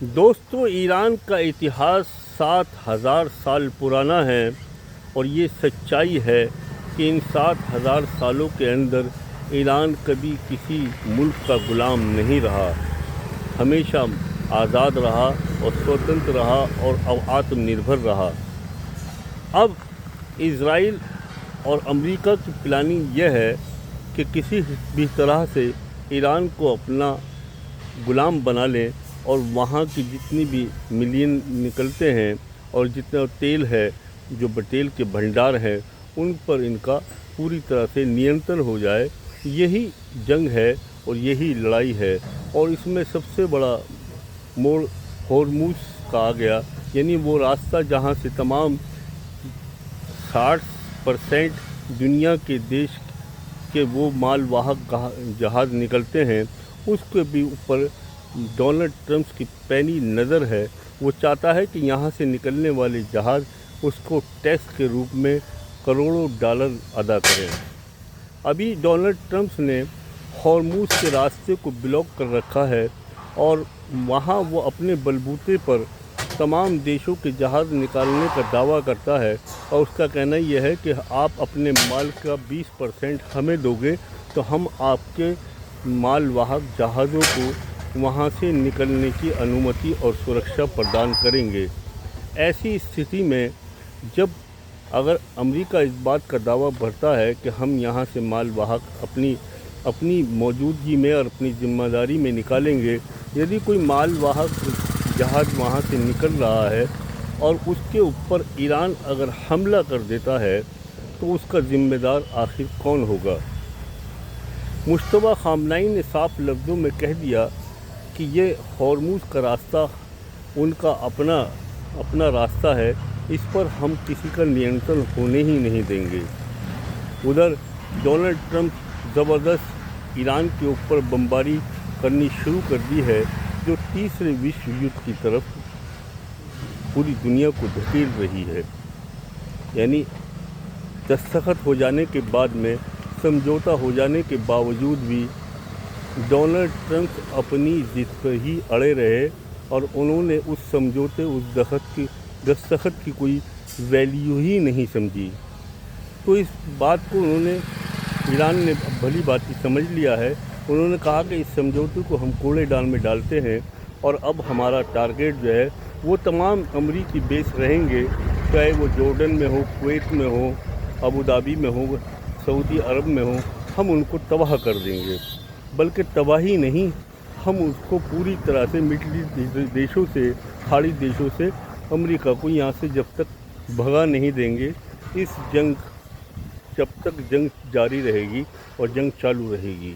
دوستو، ایران کا اتہاس 7,000 سال پرانا ہے اور یہ سچائی ہے کہ ان 7,000 سالوں کے اندر ایران کبھی کسی ملک کا غلام نہیں رہا، ہمیشہ آزاد رہا اور سوتنتر رہا اور آتم نربھر رہا۔ اب اسرائیل اور امریکہ کی پلاننگ یہ ہے کہ کسی بھی طرح سے ایران کو اپنا غلام بنا لیں اور وہاں کی جتنی بھی ملین نکلتے ہیں اور جتنا تیل ہے، جو تیل کے بھنڈار ہیں، ان پر ان کا پوری طرح سے نینترن ہو جائے۔ یہی جنگ ہے اور یہی لڑائی ہے، اور اس میں سب سے بڑا موڑ ہورموز کا آ گیا، یعنی وہ راستہ جہاں سے تمام 60% دنیا کے دیش کے وہ مال واہک جہاز نکلتے ہیں، اس کے بھی اوپر ڈونلڈ ٹرمپ کی پینی نظر ہے۔ وہ چاہتا ہے کہ یہاں سے نکلنے والے جہاز اس کو ٹیکس کے روپ میں کروڑوں ڈالر ادا کریں۔ ابھی ڈونلڈ ٹرمپ نے ہورموز کے راستے کو بلاک کر رکھا ہے اور وہاں وہ اپنے بلبوتے پر تمام دیشوں کے جہاز نکالنے کا دعویٰ کرتا ہے، اور اس کا کہنا یہ ہے کہ آپ اپنے مال کا 20% ہمیں دو گے تو ہم آپ کے مال واہک جہازوں کو وہاں سے نکلنے کی انومتی اور سرکشا پردان کریں گے۔ ایسی استھتی میں جب اگر امریکہ اس بات کا دعویٰ بھرتا ہے کہ ہم یہاں سے مال واہک اپنی موجودگی میں اور اپنی ذمہ داری میں نکالیں گے، یدی کوئی مال واہک جہاز وہاں سے نکل رہا ہے اور اس کے اوپر ایران اگر حملہ کر دیتا ہے تو اس کا ذمہ دار آخر کون ہوگا؟ مجتبیٰ خامنائی نے صاف لفظوں میں کہہ دیا کہ یہ ہورموز کا راستہ ان کا اپنا راستہ ہے، اس پر ہم کسی کا نینترن ہونے ہی نہیں دیں گے۔ ادھر ڈونلڈ ٹرمپ زبردست ایران کے اوپر بمباری کرنی شروع کر دی ہے، جو تیسرے وشو یدھ کی طرف پوری دنیا کو دھکیل رہی ہے۔ یعنی دستخط ہو جانے کے بعد میں، سمجھوتا ہو جانے کے باوجود بھی ڈونلڈ ٹرمپ اپنی ضد پر ہی اڑے رہے اور انہوں نے اس سمجھوتے، اس دستخط کی کوئی ویلیو ہی نہیں سمجھی۔ تو اس بات کو ایران نے بھلی بات سمجھ لیا ہے۔ انہوں نے کہا کہ اس سمجھوتے کو ہم کوڑے دان میں ڈالتے ہیں، اور اب ہمارا ٹارگیٹ جو ہے وہ تمام امریکی بیس رہیں گے، چاہے وہ جارڈن میں ہو، کویت میں ہو، ابوظہبی میں ہو، سعودی عرب میں ہو، ہم ان کو تباہ کر دیں گے۔ بلکہ تباہی نہیں، ہم اس کو پوری طرح سے مڈل دیشوں سے، کھاڑی دیشوں سے امریکہ کو یہاں سے جب تک بھگا نہیں دیں گے، جب تک جنگ جاری رہے گی اور جنگ چالو رہے گی۔